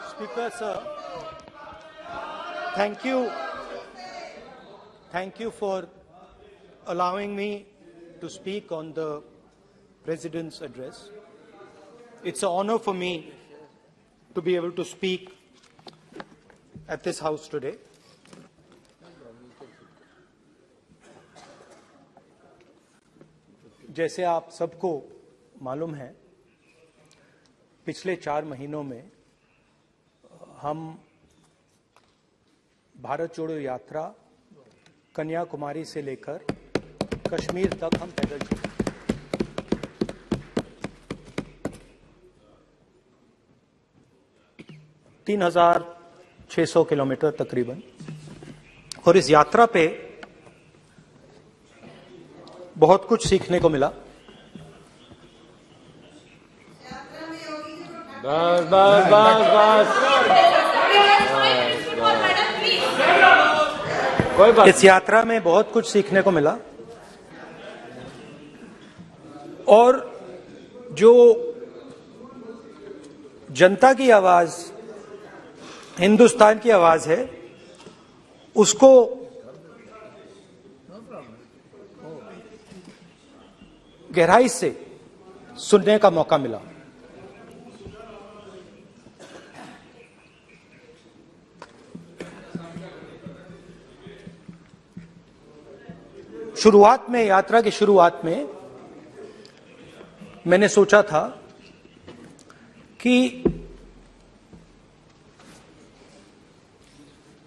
Speaker sir, thank you for allowing me to speak on the President's address. It's an honor for me to be able to speak at this house today. जैसे आप सबको मालूम है, पिछले 4 महीनों में हम भारत जोड़ो यात्रा कन्याकुमारी से लेकर कश्मीर तक हम पैदल चले। 3,600 किलोमीटर तकरीबन। और इस यात्रा पे बहुत कुछ सीखने को मिला। इस यात्रा में बहुत कुछ सीखने को मिला और जो जनता की आवाज, हिंदुस्तान की आवाज है, उसको गहराई से सुनने का मौका मिला। शुरुआत में, यात्रा की शुरुआत में मैंने सोचा था कि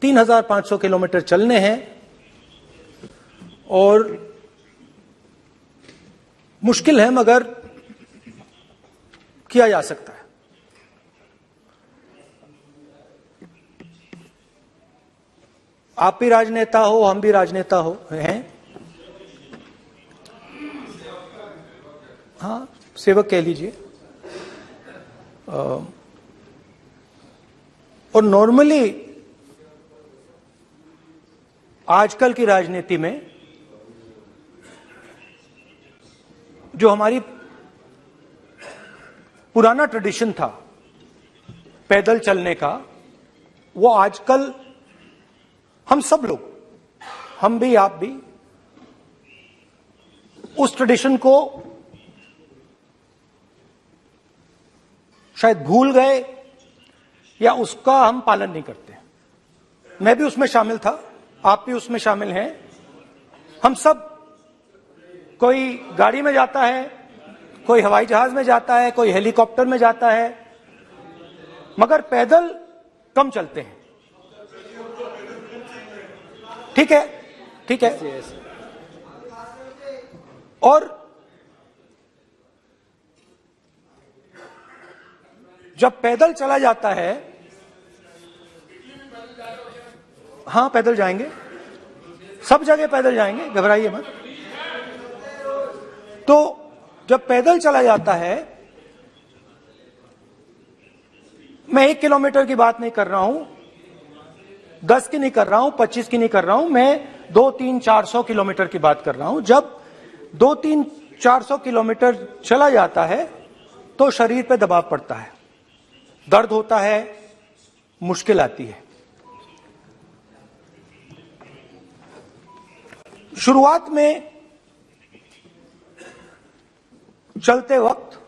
3,500 किलोमीटर चलने हैं और मुश्किल है मगर किया जा सकता है। आप भी राजनेता हो, हम भी राजनेता हो हैं। हाँ, सेवक कह लीजिए। और नॉर्मली आजकल की राजनीति में जो हमारी पुराना ट्रेडिशन था पैदल चलने का, वो आजकल हम सब लोग, हम भी आप भी, उस ट्रेडिशन को शायद भूल गए या उसका हम पालन नहीं करते। मैं भी उसमें शामिल था, आप भी उसमें शामिल हैं। हम सब, कोई गाड़ी में जाता है, कोई हवाई जहाज में जाता है, कोई हेलीकॉप्टर में जाता है, मगर पैदल कम चलते हैं। ठीक है, ठीक है। और जब पैदल चला जाता है, हाँ पैदल जाएंगे, सब जगह पैदल जाएंगे, घबराइए मत। तो जब पैदल चला जाता है, मैं 1 किलोमीटर की बात नहीं कर रहा हूं, 10 की नहीं कर रहा हूं, 25 की नहीं कर रहा हूं, मैं 200-300-400 किलोमीटर की बात कर रहा हूं। जब 200-300-400 किलोमीटर चला जाता है तो शरीर पे दबाव पड़ता है, दर्द होता है, मुश्किल आती है। शुरुआत में चलते वक्त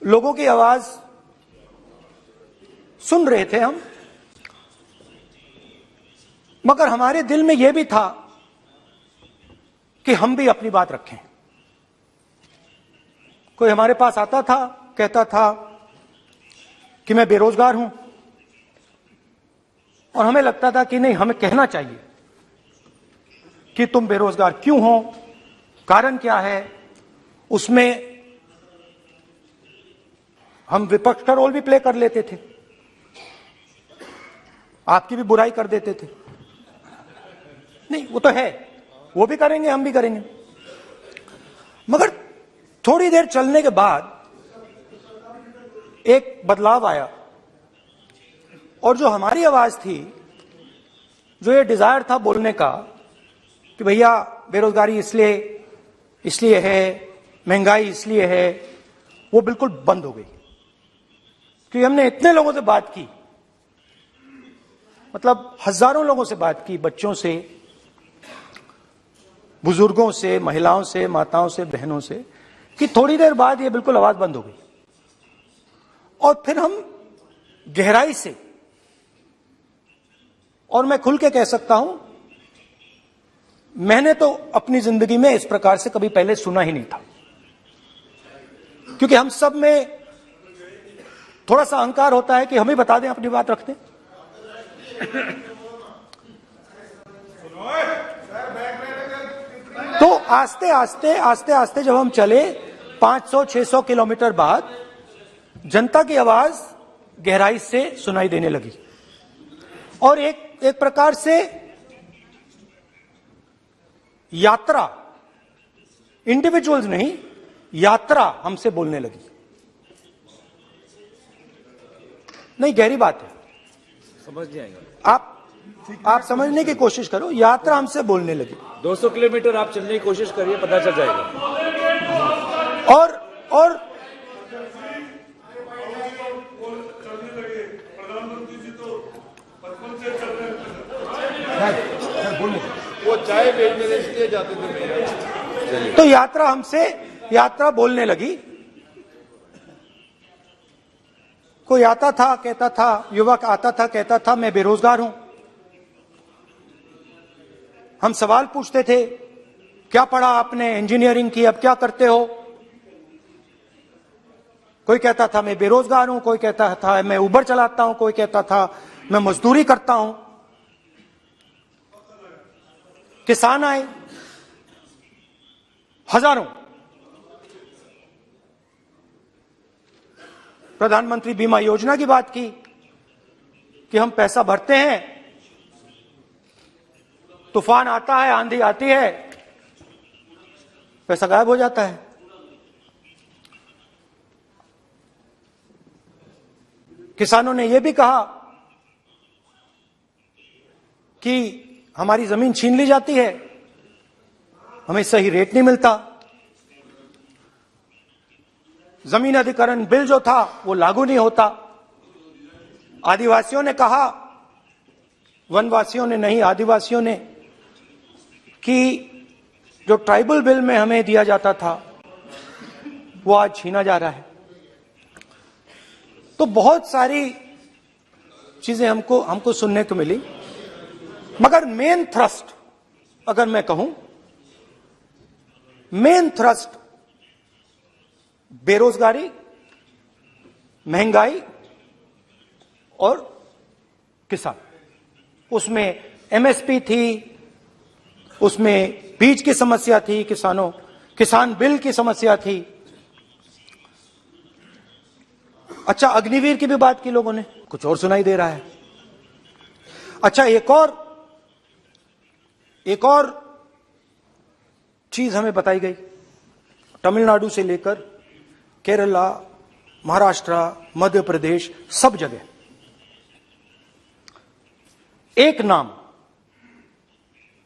लोगों की आवाज सुन रहे थे हम, मगर हमारे दिल में यह भी था कि हम भी अपनी बात रखें। कोई हमारे पास आता था, कहता था कि मैं बेरोजगार हूं, और हमें लगता था कि नहीं, हमें कहना चाहिए कि तुम बेरोजगार क्यों हो, कारण क्या है। उसमें हम विपक्ष का रोल भी प्ले कर लेते थे, आपकी भी बुराई कर देते थे। नहीं, वो तो है, वो भी करेंगे, हम भी करेंगे। मगर थोड़ी देर चलने के बाद एक बदलाव आया और जो हमारी आवाज थी, जो ये डिजायर था बोलने का कि भैया बेरोजगारी इसलिए इसलिए है, महंगाई इसलिए है, वो बिल्कुल बंद हो गई। क्योंकि हमने इतने लोगों से बात की, मतलब हजारों लोगों से बात की, बच्चों से, बुजुर्गों से, महिलाओं से, माताओं से, बहनों से, कि थोड़ी देर बाद ये बिल्कुल आवाज बंद हो गई। और फिर हम गहराई से, और मैं खुल के कह सकता हूं, मैंने तो अपनी जिंदगी में इस प्रकार से कभी पहले सुना ही नहीं था। क्योंकि हम सब में थोड़ा सा अहंकार होता है कि हम ही बता दें, अपनी बात रख दें। तो आस्ते आस्ते जब हम चले 500-600 किलोमीटर बाद, जनता की आवाज गहराई से सुनाई देने लगी। और एक प्रकार से यात्रा, इंडिविजुअल्स नहीं, यात्रा हमसे बोलने लगी। नहीं, गहरी बात है, समझ नहीं आएगा। आप समझने की कोशिश करो। यात्रा हमसे बोलने लगी। 200 किलोमीटर आप चलने की कोशिश करिए, पता चल जाएगा। और वो चाय बेचने इसलिए जाते थे। तो यात्रा बोलने लगी। कोई आता था, कहता था, युवक आता था, कहता था मैं बेरोजगार हूं। हम सवाल पूछते थे, क्या पढ़ा आपने? इंजीनियरिंग की, अब क्या करते हो? कोई कहता था मैं बेरोजगार हूं, कोई कहता था मैं उबर चलाता हूं, कोई कहता था मैं मजदूरी करता हूं। किसान आए हजारों। प्रधानमंत्री बीमा योजना की बात की कि हम पैसा भरते हैं, तूफान आता है, आंधी आती है, पैसा गायब हो जाता है। किसानों ने यह भी कहा कि हमारी जमीन छीन ली जाती है, हमें सही रेट नहीं मिलता। जमीन अधिग्रहण बिल जो था वो लागू नहीं होता। आदिवासियों ने कहा, वनवासियों ने नहीं, आदिवासियों ने, कि जो ट्राइबल बिल में हमें दिया जाता था वो आज छीना जा रहा है। तो बहुत सारी चीजें हमको सुनने को मिली। मगर मेन थ्रस्ट, अगर मैं कहूं, मेन थ्रस्ट बेरोजगारी, महंगाई और किसान। उसमें एमएसपी थी, उसमें बीज की समस्या थी, किसान बिल की समस्या थी। अच्छा, अग्निवीर की भी बात की लोगों ने, कुछ और सुनाई दे रहा है। अच्छा, एक और चीज हमें बताई गई। तमिलनाडु से लेकर केरला, महाराष्ट्र, मध्य प्रदेश, सब जगह एक नाम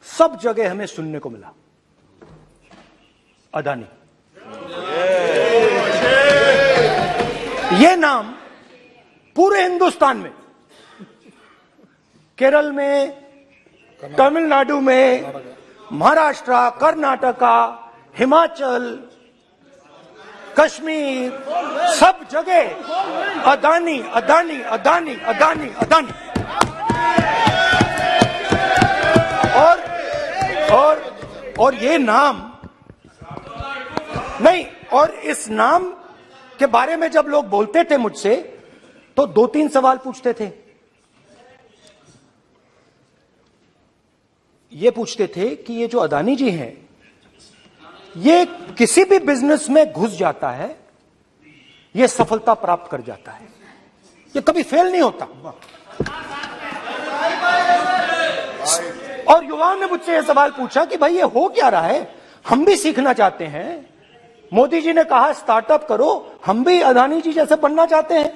सब जगह हमें सुनने को मिला, अदानी। यह नाम पूरे हिंदुस्तान में, केरल में, तमिलनाडु में, महाराष्ट्र, कर्नाटका, हिमाचल, कश्मीर, सब जगह अदानी अदानी अदानी अदानी अदानी। और ये नाम नहीं, और इस नाम के बारे में जब लोग बोलते थे मुझसे, तो 2-3 सवाल पूछते थे। ये पूछते थे कि ये जो अदानी जी हैं, ये किसी भी बिजनेस में घुस जाता है, ये सफलता प्राप्त कर जाता है, ये कभी फेल नहीं होता। और युवाओं ने मुझसे यह सवाल पूछा कि भाई ये हो क्या रहा है, हम भी सीखना चाहते हैं। मोदी जी ने कहा स्टार्टअप करो, हम भी अदानी जी जैसे बनना चाहते हैं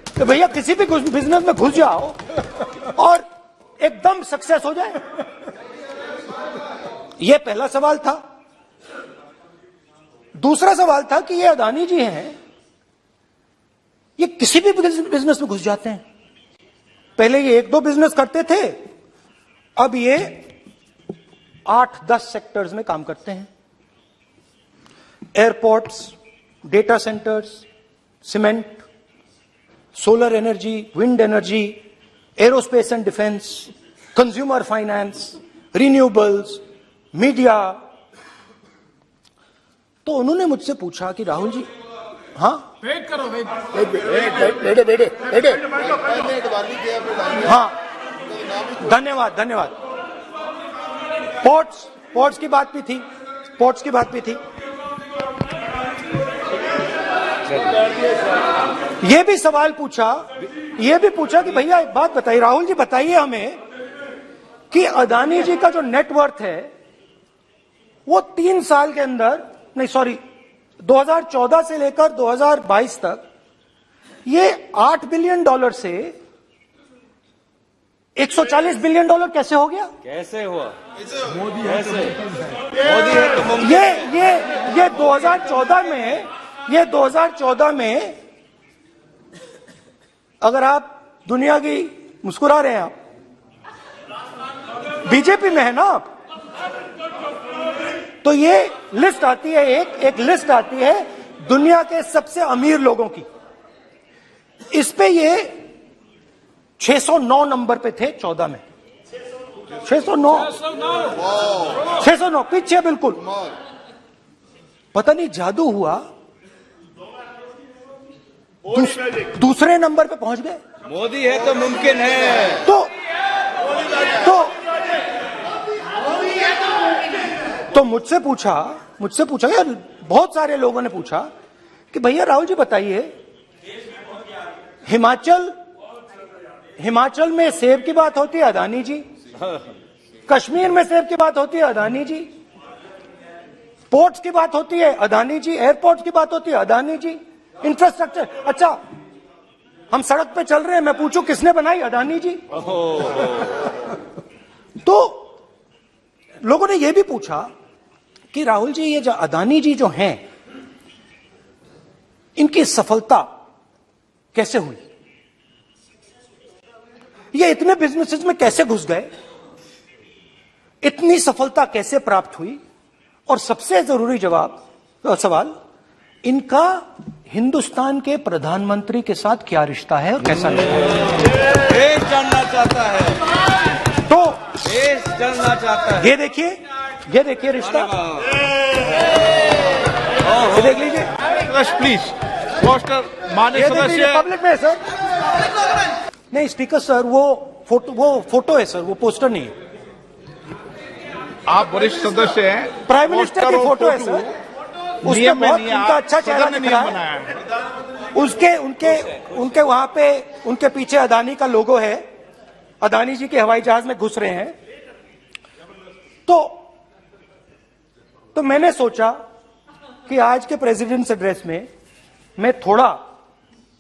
कि भैया किसी भी बिजनेस में घुस जाओ और एकदम सक्सेस हो जाए। यह पहला सवाल था। दूसरा सवाल था कि ये अदानी जी हैं, ये किसी भी बिजनेस में घुस जाते हैं। पहले ये 1-2 बिजनेस करते थे, अब ये 8-10 सेक्टर्स में काम करते हैं। Airports, data centres, cement, solar energy, wind energy, aerospace and defence, consumer finance, renewables, media. तो उन्होंने मुझसे पूछा कि राहुल जी, हाँ वेट करो, वेट। हाँ, धन्यवाद। पोर्ट्स की बात भी थी। ये भी सवाल पूछा, कि भैया एक बात बताइए, राहुल जी बताइए हमें कि अदानी जी का जो नेटवर्थ है वो 3 साल के अंदर, 2014 से लेकर 2022 तक ये $8 बिलियन से $140 बिलियन कैसे हो गया? कैसे हुआ? मोदी कैसे? मोदी है तो मुमकिन। ये 2014 में अगर आप दुनिया की, मुस्कुरा रहे हैं आप, बीजेपी में है ना आप, तो ये लिस्ट आती है, एक लिस्ट आती है दुनिया के सबसे अमीर लोगों की। इस पे ये 609 नंबर पे थे 14 में। 609 पीछे बिल्कुल। पता नहीं जादू हुआ, दूसरे नंबर पे पहुंच गए। मोदी है तो मुमकिन है। तो मुझसे पूछा यार, बहुत सारे लोगों ने पूछा कि भैया राहुल जी बताइए, हिमाचल में सेब की बात होती है, अदानी जी। कश्मीर में सेब की बात होती है, अदानी जी। पोर्ट्स की बात होती है, अदानी जी। एयरपोर्ट्स की बात होती है, अदानी जी। इंफ्रास्ट्रक्चर, अच्छा हम सड़क पे चल रहे हैं, मैं पूछूं किसने बनाई? अदानी जी। तो लोगों ने यह भी पूछा कि राहुल जी, ये जो अदानी जी जो हैं, इनकी सफलता कैसे हुई? ये इतने बिजनेसेस में कैसे घुस गए? इतनी सफलता कैसे प्राप्त हुई? और सबसे जरूरी सवाल, इनका हिंदुस्तान के प्रधानमंत्री के साथ क्या रिश्ता है और कैसा रिश्ता है? देश जानना चाहता है, तो देश जानना चाहता है। ये देखिए रिश्ता, ये देख लीजिए। प्लीज पोस्टर माननीय सदस्य पब्लिक में सर, नहीं स्पीकर सर, वो फोटो है सर, वो पोस्टर नहीं है। आप वरिष्ठ सदस्य हैं, प्राइम मिनिस्टर की फोटो है सर, उसके नियम में बहुत नहीं है, उनका अच्छा चेहरा सदन ने दिख रहा नियम है। बनाया है। उनके वहां पे, उनके पीछे अदानी का लोगो है, अदानी जी के हवाई जहाज में घुस रहे हैं। तो मैंने सोचा कि आज के प्रेसिडेंट्स एड्रेस में मैं थोड़ा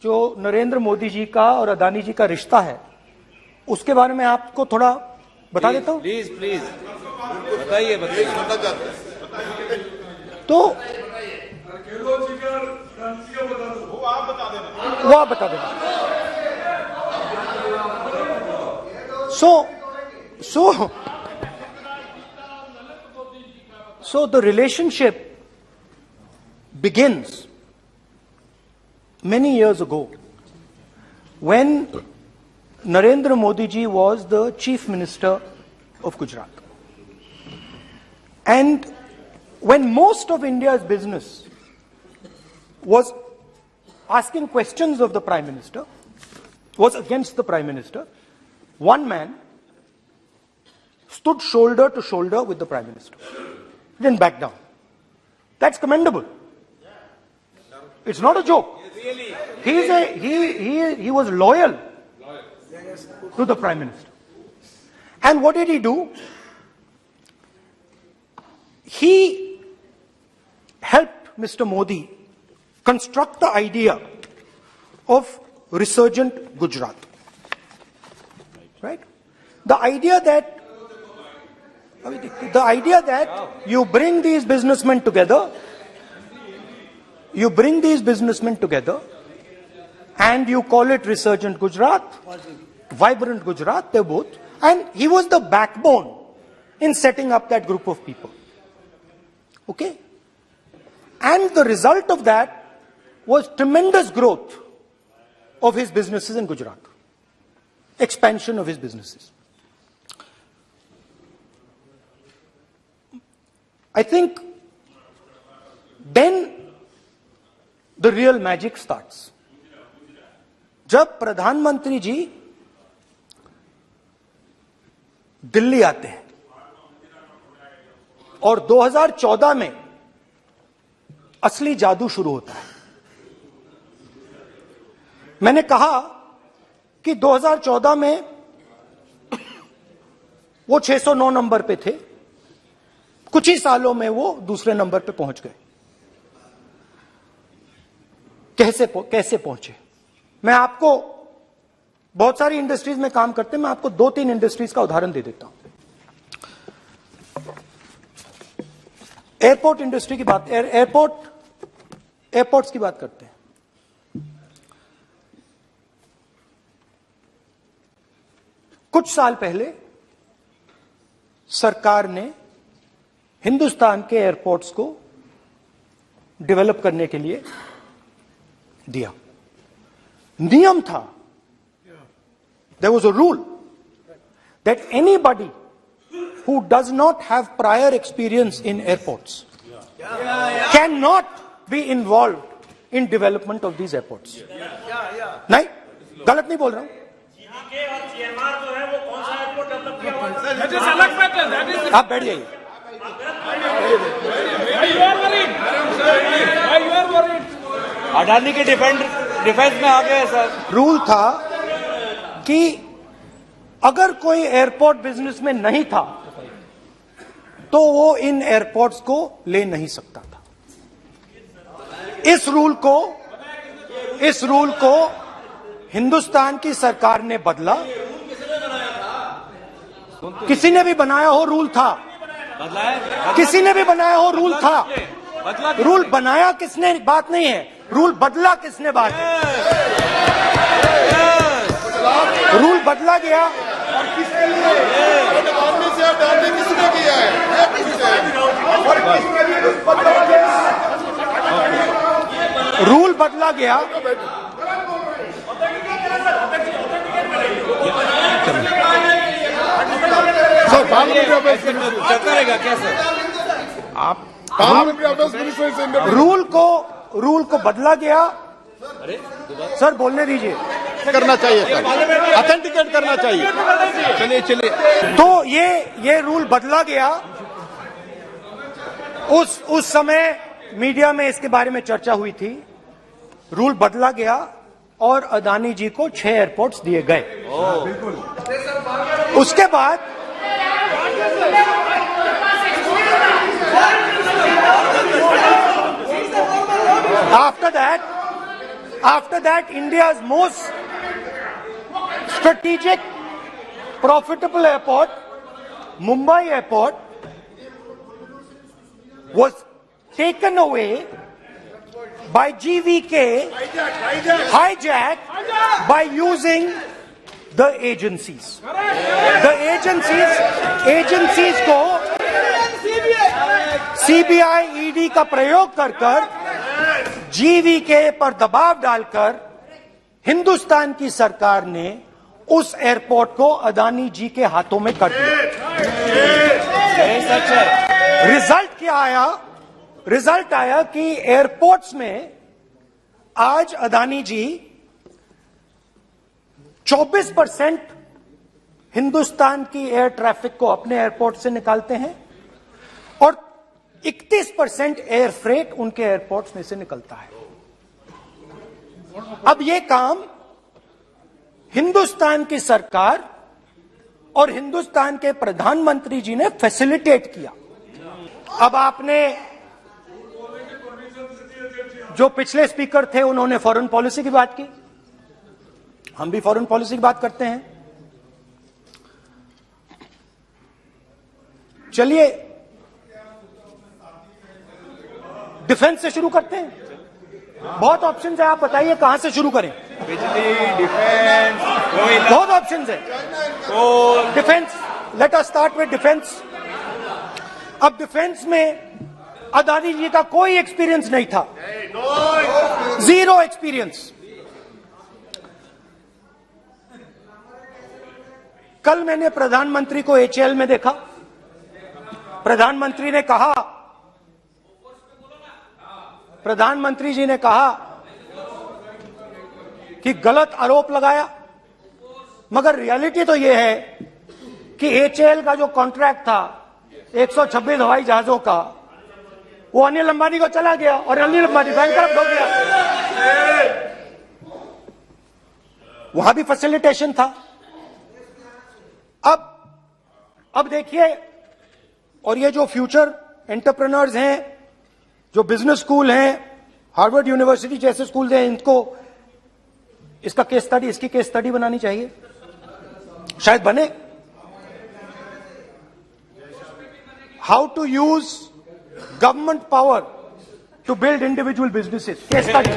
जो नरेंद्र मोदी जी का और अदानी जी का रिश्ता है उसके बारे में आपको थोड़ा बता देता हूं। प्लीज बताइए। तो वो आप बता देना। So the relationship begins many years ago when Narendra Modi ji was the Chief Minister of Gujarat. And when most of India's business was asking questions of the Prime Minister, was against the Prime Minister, one man stood shoulder to shoulder with the Prime Minister. He didn't back down. That's commendable. It's not a joke. He was loyal to the Prime Minister. And what did he do? He helped Mr. Modi construct the idea of resurgent Gujarat. Right? The idea that you bring these businessmen together you bring these businessmen together and you call it Resurgent Gujarat, Vibrant Gujarat, they're both. And he was the backbone in setting up that group of people. Okay? And the result of that was tremendous growth of his businesses in Gujarat. Expansion of his businesses. I think then the real magic starts. जब प्रधानमंत्री जी दिल्ली आते हैं और 2014 में असली जादू शुरू होता है। मैंने कहा कि 2014 में वो 609 नंबर पे थे, कुछ ही सालों में वो दूसरे नंबर पे पहुंच गए। कैसे पहुंचे? मैं आपको, बहुत सारी इंडस्ट्रीज में काम करते हैं, मैं आपको 2-3 इंडस्ट्रीज का उदाहरण दे देता हूं। एयरपोर्ट इंडस्ट्री की बात, एयरपोर्ट्स की बात करते हैं। कुछ साल पहले सरकार ने हिंदुस्तान के एयरपोर्ट्स को डेवलप करने के लिए दिया। नियम था, there was a rule that anybody who does not have prior experience in airports cannot be involved in development of these airports. नहीं, गलत नहीं बोल रहा हूं। आप बैठ जाइए। अडानी के डिफेंस में आ गए सर। रूल था कि अगर कोई एयरपोर्ट बिजनेस में नहीं था तो वो इन एयरपोर्ट्स को ले नहीं सकता था। इस रूल को हिंदुस्तान की सरकार ने बदला। किसी ने भी बनाया हो रूल था, किसी ने भी बनाया हो रूल था। रूल बनाया किसने बात नहीं है, रूल बदला किसने बात है। रूल बदला गया और किसके लिए किसने किया है, रूल बदला गया। सर चलता रहेगा क्या सर? आप रूल को बदला गया। सर बोलने दीजिए। करना चाहिए सर, ऑथेंटिकेट करना चाहिए। चलिए तो ये रूल बदला गया। उस समय मीडिया में इसके बारे में चर्चा हुई थी। रूल बदला गया और अदानी जी को 6 एयरपोर्ट्स दिए गए। उसके बाद after that India's most strategic profitable airport, Mumbai airport, was taken away by GVK, hijacked by using the agencies. The agencies को CBI, ED का प्रयोग कर GVK पर दबाव डालकर हिंदुस्तान की सरकार ने उस एयरपोर्ट को अदानी जी के हाथों में कर दिया। रिजल्ट क्या आया? रिजल्ट आया कि एयरपोर्ट्स में आज अदानी जी 24% हिंदुस्तान की एयर ट्रैफिक को अपने एयरपोर्ट से निकालते हैं और 31% एयर फ्रेट उनके एयरपोर्ट्स में से निकलता है। अब ये काम हिंदुस्तान की सरकार और हिंदुस्तान के प्रधानमंत्री जी ने फैसिलिटेट किया। अब आपने, जो पिछले स्पीकर थे उन्होंने फॉरेन पॉलिसी की बात की, हम भी फॉरेन पॉलिसी की बात करते हैं। चलिए डिफेंस से शुरू करते हैं। बहुत ऑप्शन है, आप बताइए कहां से शुरू करें। बिजली, डिफेंस, कोयला, बहुत ऑप्शन है। Defence, let us start with defence. अब डिफेंस में अदानी जी का कोई एक्सपीरियंस नहीं था, जीरो एक्सपीरियंस। कल मैंने प्रधानमंत्री को एचएएल में देखा। प्रधानमंत्री जी ने कहा कि गलत आरोप लगाया, मगर रियलिटी तो यह है कि एचएएल का जो कॉन्ट्रैक्ट था 126 हवाई जहाजों का, वो अनिल अंबानी को चला गया और अनिल अंबानी बैंकरप्ट हो गया। वहां भी फैसिलिटेशन था। अब देखिए, और ये जो फ्यूचर एंटरप्रेन्योर्स हैं, जो बिजनेस स्कूल हैं, हार्वर्ड यूनिवर्सिटी जैसे स्कूल हैं, इनको इसका केस स्टडी, इसकी केस स्टडी बनानी चाहिए, शायद बने। How to use government power to build individual businesses, case study.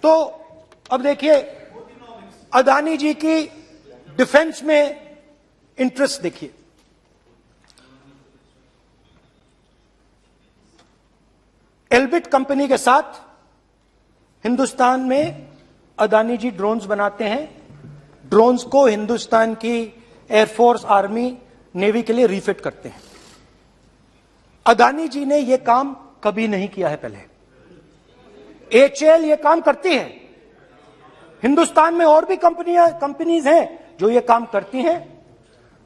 तो अब देखिए, अदानी जी की डिफेंस में इंटरेस्ट देखिए। एल्बिट कंपनी के साथ हिंदुस्तान में अदानी जी ड्रोन्स बनाते हैं। ड्रोन्स को हिंदुस्तान की एयरफोर्स, आर्मी, नेवी के लिए रिफिट करते हैं। अदानी जी ने यह काम कभी नहीं किया है पहले। एचएएल यह काम करती है। हिंदुस्तान में और भी कंपनीज हैं जो ये काम करती हैं,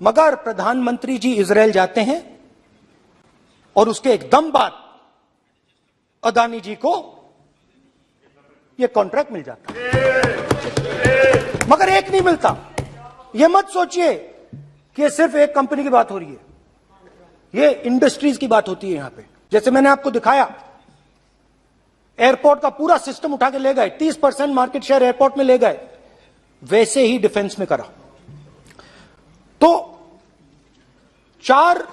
मगर प्रधानमंत्री जी इजरायल जाते हैं और उसके एकदम बाद अदानी जी को ये कॉन्ट्रैक्ट मिल जाता है, मगर एक नहीं मिलता। ये मत सोचिए कि ये सिर्फ एक कंपनी की बात हो रही है, ये इंडस्ट्रीज की बात होती है यहां पे। जैसे मैंने आपको दिखाया, एयरपोर्ट का पूरा सिस्टम उठा के ले गए, 30% मार्केट शेयर एयरपोर्ट में ले गए, वैसे ही डिफेंस में करा। तो 4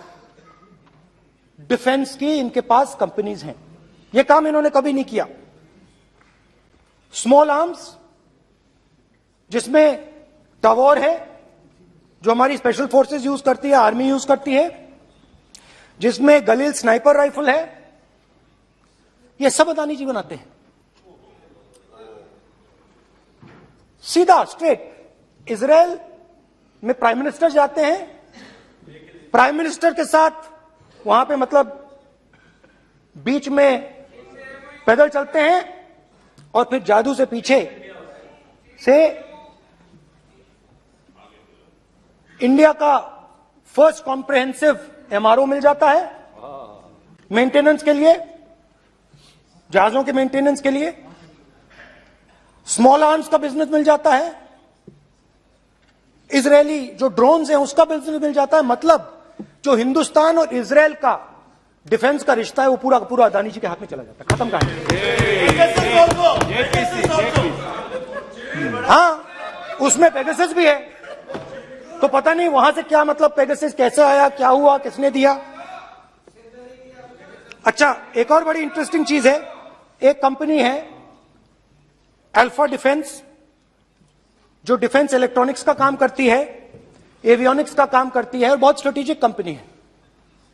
डिफेंस की इनके पास कंपनीज हैं। यह काम इन्होंने कभी नहीं किया। स्मॉल आर्म्स, जिसमें टवॉर है, जो हमारी स्पेशल फोर्सेस यूज करती है, आर्मी यूज करती है, जिसमें गलील स्नाइपर राइफल है, ये सब अदानी जी बनाते हैं। सीधा स्ट्रेट इजरायल में प्राइम मिनिस्टर जाते हैं, प्राइम मिनिस्टर के साथ वहां पे मतलब बीच में पैदल चलते हैं और फिर जादू से पीछे से इंडिया का फर्स्ट कॉम्प्रिहेंसिव एमआरओ मिल जाता है मेंटेनेंस के लिए, जहाजों के मेंटेनेंस के लिए। स्मॉल आर्म्स का बिजनेस मिल जाता है, इजरायली जो ड्रोन्स हैं उसका बिजनेस मिल जाता है। मतलब जो हिंदुस्तान और इजरायल का डिफेंस का रिश्ता है वो पूरा का पूरा अदानी जी के हाथ में चला जाता है, खत्म कहानी। हाँ, उसमें पेगासस भी है, तो पता नहीं वहां से क्या मतलब पेगासस कैसे आया, क्या हुआ, किसने दिया। अच्छा, एक और बड़ी इंटरेस्टिंग चीज है, एक कंपनी है अल्फा डिफेंस, जो डिफेंस इलेक्ट्रॉनिक्स का काम करती है, एवियोनिक्स का काम करती है, और बहुत स्ट्रेटेजिक कंपनी है।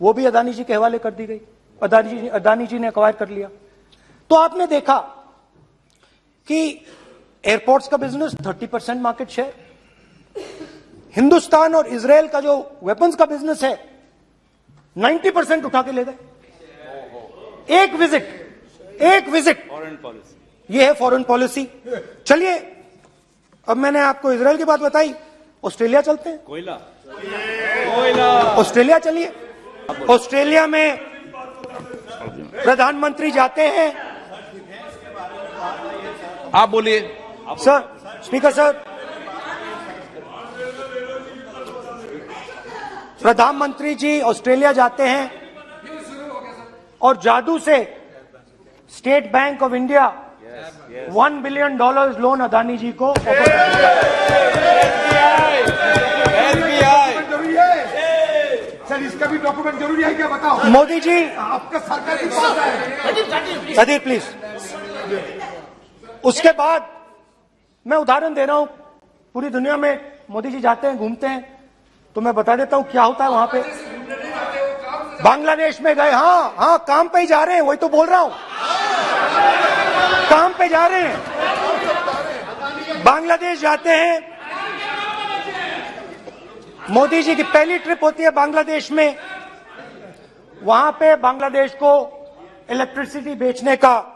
वो भी अदानी जी के हवाले कर दी गई, अदानी जी ने एक्वायर कर लिया। तो आपने देखा कि एयरपोर्ट्स का बिजनेस 30% मार्केट शेयर, हिंदुस्तान और इजरायल का जो वेपन्स का बिजनेस है 90% उठा के ले गए। एक विजिट, फॉरेन पॉलिसी, ये है फॉरेन पॉलिसी। चलिए, अब मैंने आपको इजरायल की बात बताई, ऑस्ट्रेलिया चलते हैं। कोयला, ऑस्ट्रेलिया चलिए। ऑस्ट्रेलिया में प्रधानमंत्री जाते हैं। आप बोलिए सर, स्पीकर सर, प्रधानमंत्री जी ऑस्ट्रेलिया जाते हैं और जादू से state bank of India $1 billion loan Adani ji को एसबीआई, इसका भी डॉक्यूमेंट जरूरी है क्या बताओ? मोदी जी, आपका सरकार के पास है। Sadyr please. उसके बाद मैं उदाहरण दे रहा हूं, पूरी दुनिया में मोदी जी जाते हैं, घूमते हैं, तो मैं बता देता हूं क्या होता है वहां पे। बांग्लादेश में गए, हाँ काम पे ही जा रहे हैं, वही तो बोल रहा हूं, काम पे जा रहे हैं। बांग्लादेश जाते हैं, मोदी जी की पहली ट्रिप होती है बांग्लादेश में। वहां पे बांग्लादेश को इलेक्ट्रिसिटी बेचने का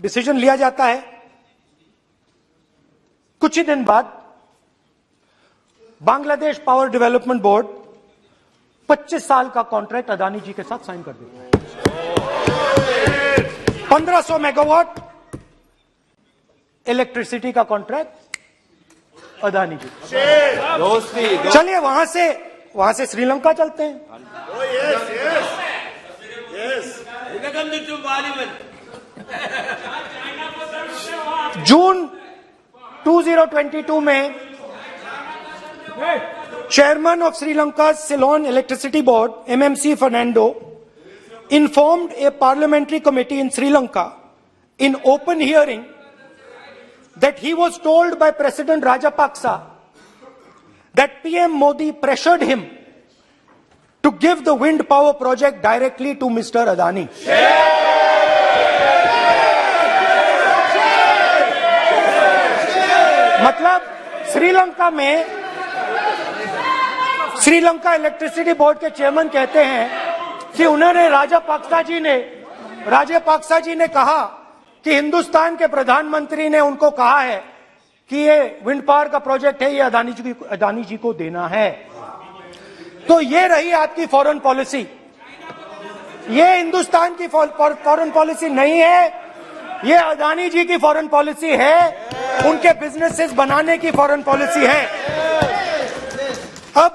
डिसीजन लिया जाता है। कुछ ही दिन बाद बांग्लादेश पावर डेवलपमेंट बोर्ड 25 साल का कॉन्ट्रैक्ट अदानी जी के साथ साइन कर देता है। 1500 मेगावाट इलेक्ट्रिसिटी का कॉन्ट्रैक्ट अदानी जी। दोस्ती चलिए वहां से श्रीलंका चलते हैं। जून 2022 में chairman of Sri Lanka Ceylon electricity board MMC Fernando informed a parliamentary committee in Sri Lanka in open hearing that he was told by President Rajapaksa that PM Modi pressured him to give the wind power project directly to Mr. Adani. मतलब Sri Lanka electricity board के chairman कहते हैं कि उन्होंने राजापाक्सा जी ने कहा कि हिंदुस्तान के प्रधानमंत्री ने उनको कहा है कि ये विंड पावर का प्रोजेक्ट है, ये अदानी जी को देना है। तो ये रही आपकी फॉरेन पॉलिसी। ये हिंदुस्तान की फॉरेन पॉलिसी नहीं है, ये अदानी जी की फॉरेन पॉलिसी है, उनके बिजनेसेस बनाने की फॉरेन पॉलिसी है। अब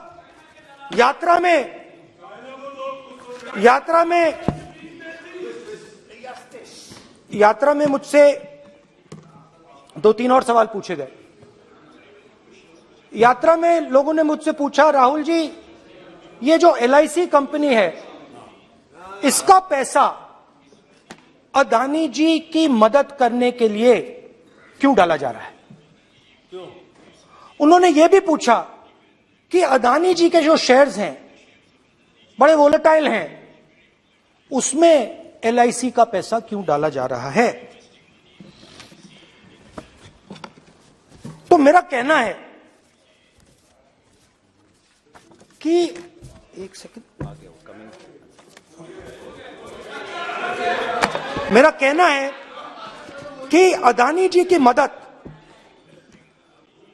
यात्रा में मुझसे 2-3 और सवाल पूछे गए। यात्रा में लोगों ने मुझसे पूछा, राहुल जी ये जो LIC कंपनी है इसका पैसा अदानी जी की मदद करने के लिए क्यों डाला जा रहा है? उन्होंने यह भी पूछा कि अदानी जी के जो शेयर्स हैं बड़े वोलेटाइल हैं, उसमें LIC का पैसा क्यों डाला जा रहा है? तो मेरा कहना है कि एक सेकंड, मेरा कहना है कि अदानी जी की मदद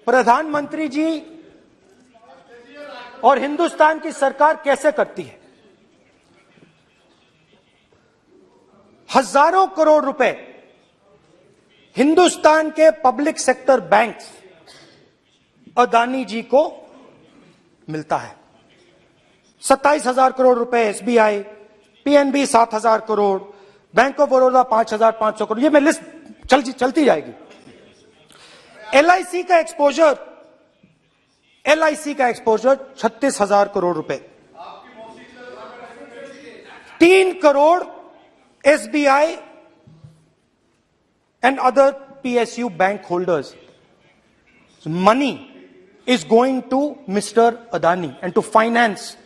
प्रधानमंत्री जी और हिंदुस्तान की सरकार कैसे करती है? हजारों करोड़ रुपए हिंदुस्तान के public sector banks Adani ji को मिलता है। 27,000 करोड़ रुपए SBI, PNB 7,000 crore, bank of Baroda 5,500 crore, ये मैं लिस्ट चलती जाएगी। LIC का एक्सपोजर 36,000 करोड़ रुपए, 3 crore SBI and other PSU bank holders. Money is going to Mr. Adani and to finance.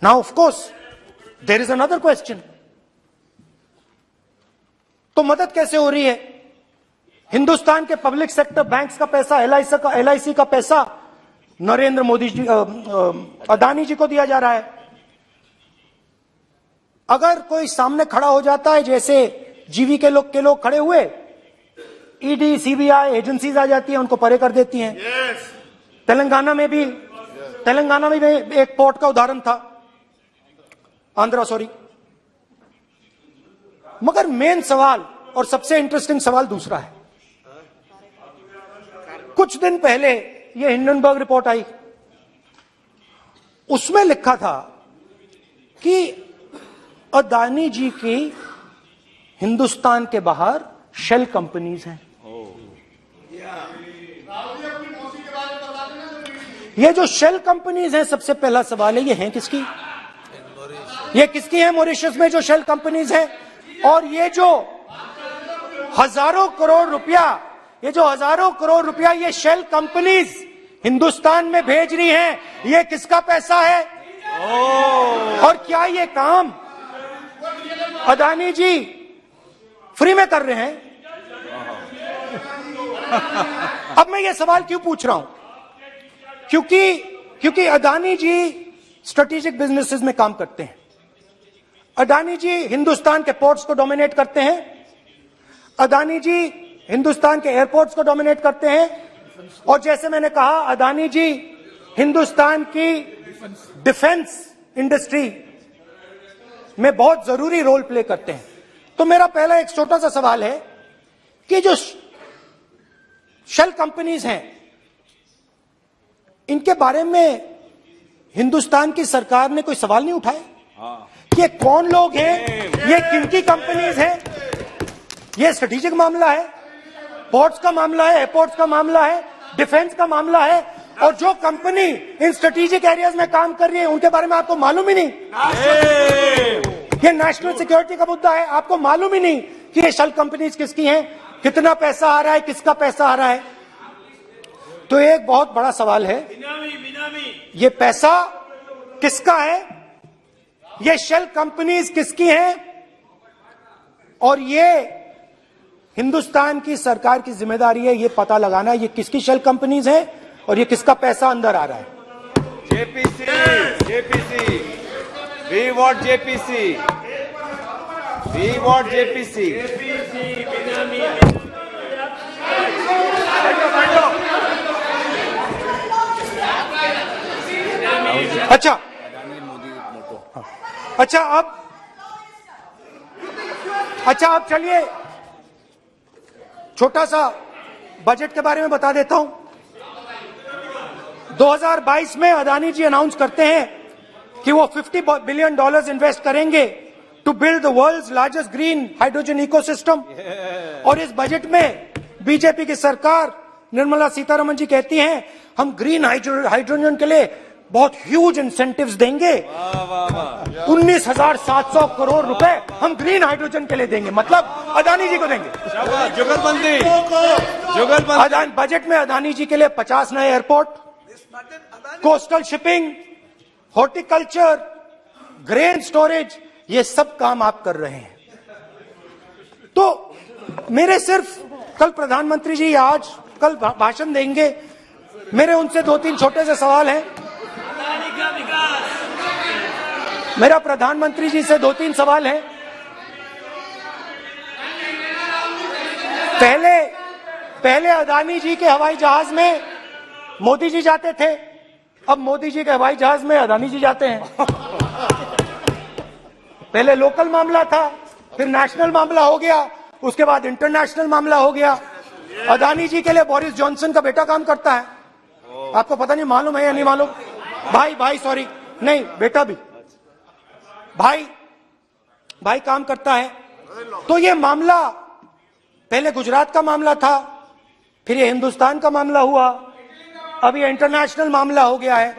Now, of course, there is another question. तो मदद कैसे हो रही है? हिंदुस्तान के पब्लिक सेक्टर बैंक्स का पैसा, LIC का पैसा नरेंद्र मोदी जी, अदानी जी को दिया जा रहा है। अगर कोई सामने खड़ा हो जाता है, जैसे जीवी के लोग खड़े हुए, ED, CBI एजेंसीज आ जाती हैं, उनको परे कर देती हैं। तेलंगाना में भी एक पोर्ट का उदाहरण था, मगर मेन सवाल और सबसे इंटरेस्टिंग सवाल दूसरा है। कुछ दिन पहले ये हिंडनबर्ग रिपोर्ट आई, उसमें लिखा था कि अदानी जी की हिंदुस्तान के बाहर शेल कंपनीज हैं। ये जो शेल कंपनीज हैं, सबसे पहला सवाल है, ये हैं किसकी? ये किसकी है मॉरिशस में जो शेल कंपनीज हैं? और ये जो हजारों करोड़ रुपया ये शेल कंपनीज हिंदुस्तान में भेज रही हैं, ये किसका पैसा है? और क्या ये काम अदानी जी फ्री में कर रहे हैं? अब मैं ये सवाल क्यों पूछ रहा हूं? क्योंकि अदानी जी स्ट्रेटेजिक बिजनेसेस में काम करते हैं। अदानी जी हिंदुस्तान के पोर्ट्स को डोमिनेट करते हैं। अदानी जी हिंदुस्तान के एयरपोर्ट्स को डोमिनेट करते हैं। और जैसे मैंने कहा, अदानी जी हिंदुस्तान की डिफेंस इंडस्ट्री में बहुत जरूरी रोल प्ले करते हैं। तो मेरा पहला एक छोटा सा सवाल है कि जो शेल कंपनीज हैं, इनके बारे में हिंदुस्तान की सरकार ने कोई सवाल नहीं उठाए कि ये कौन लोग हैं, ये किनकी कंपनीज हैं? ये स्ट्रेटेजिक मामला है, पोर्ट्स का मामला है, एयरपोर्ट्स का मामला है, डिफेंस का मामला है, और जो कंपनी इन स्ट्रेटेजिक एरियाज में काम कर रही है उनके बारे में आपको मालूम ही नहीं। ये नेशनल सिक्योरिटी का मुद्दा है, आपको मालूम ही नहीं कि ये शेल कंपनीज किसकी हैं, कितना पैसा आ रहा है, किसका पैसा आ रहा है। तो एक बहुत बड़ा सवाल है, ये पैसा किसका है, ये शेल कंपनीज किसकी हैं, और ये हिंदुस्तान की सरकार की जिम्मेदारी है ये पता लगाना ये किसकी शेल कंपनीज है और ये किसका पैसा अंदर आ रहा है। JPC, we want JPC, we want JPC. अच्छा अब चलिए छोटा सा बजट के बारे में बता देता हूं। 2022 में अदानी जी अनाउंस करते हैं कि वो $50 बिलियन इन्वेस्ट करेंगे to build the world's largest green hydrogen ecosystem. और इस बजट में बीजेपी की सरकार निर्मला सीतारमण जी कहती हैं हम ग्रीन हाइड्रोजन के लिए बहुत ह्यूज इंसेंटिव्स देंगे, 19,700 करोड़ रुपए हम ग्रीन हाइड्रोजन के लिए देंगे, मतलब अदानी जी को देंगे। जुगलबंदी बजट में अदानी जी के लिए 50 नए airport, coastal shipping, horticulture, grain storage, ये सब काम आप कर रहे हैं। तो मेरे सिर्फ कल प्रधानमंत्री जी कल भाषण देंगे, मेरे उनसे 2-3 छोटे से सवाल हैं। मेरा प्रधानमंत्री जी से 2-3 सवाल हैं। पहले अदानी जी के हवाई जहाज में मोदी जी जाते थे, अब मोदी जी के हवाई जहाज में अदानी जी जाते हैं। पहले लोकल मामला था, फिर नेशनल मामला हो गया, उसके बाद इंटरनेशनल मामला हो गया। अदानी जी के लिए बोरिस जॉनसन का बेटा काम करता है, आपको पता नहीं मालूम है या नहीं मालूम? भाई सॉरी, नहीं बेटा भी, भाई काम करता है। तो ये मामला पहले गुजरात का मामला था, फिर ये हिंदुस्तान का मामला हुआ, अब ये इंटरनेशनल मामला हो गया है।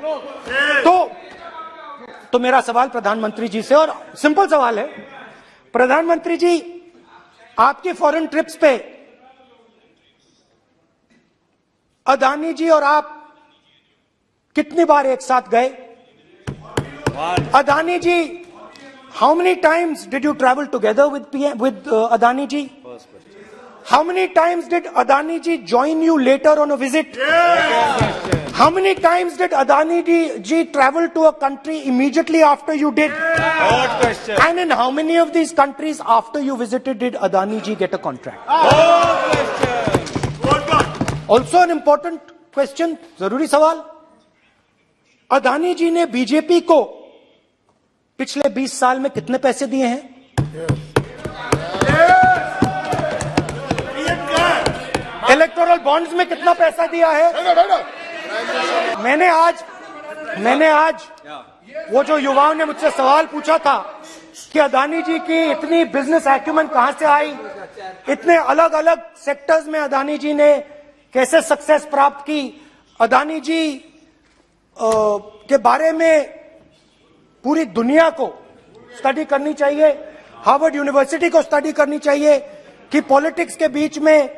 तो मेरा सवाल प्रधानमंत्री जी से, और सिंपल सवाल है, प्रधानमंत्री जी आपकी फॉरेन ट्रिप्स पे अदानी जी और आप कितनी बार एक साथ गए? Adani ji, how many times did you travel together with Adani ji? How many times did Adani ji join you later on a visit? How many times did Adani ji travel to a country immediately after you did? Good question. And in how many of these countries after you visited did Adani ji get a contract? Good question. Also an important question, जरूरी सवाल। अदानी जी ने BJP को पिछले 20 साल में कितने पैसे दिए हैं? इलेक्टोरल बॉन्ड्स में कितना पैसा दिया है? मैंने आज वो जो युवाओं ने मुझसे सवाल पूछा था कि अदानी जी की इतनी बिजनेस एक्यूमेंट कहां से आई, इतने अलग अलग सेक्टर्स में अदानी जी ने कैसे सक्सेस प्राप्त की, अदानी जी के बारे में पूरी दुनिया को स्टडी करनी चाहिए, हार्वर्ड यूनिवर्सिटी को स्टडी करनी चाहिए कि पॉलिटिक्स के बीच में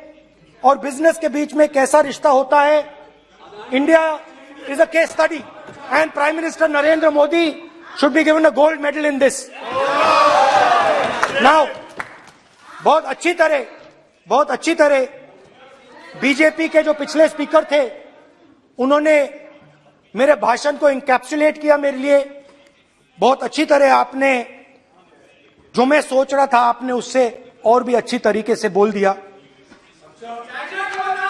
और बिजनेस के बीच में कैसा रिश्ता होता है. India is a case study and prime minister Narendra Modi should be given a gold medal in this. Now बहुत अच्छी तरह बीजेपी के जो पिछले स्पीकर थे उन्होंने मेरे भाषण को इंकैप्सुलेट किया मेरे लिए. बहुत अच्छी तरह आपने जो मैं सोच रहा था आपने उससे और भी अच्छी तरीके से बोल दिया.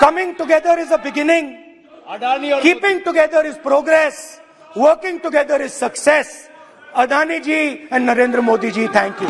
Coming together is a beginning, keeping together is progress, working together is success. Adani ji and Narendra Modi ji, thank you.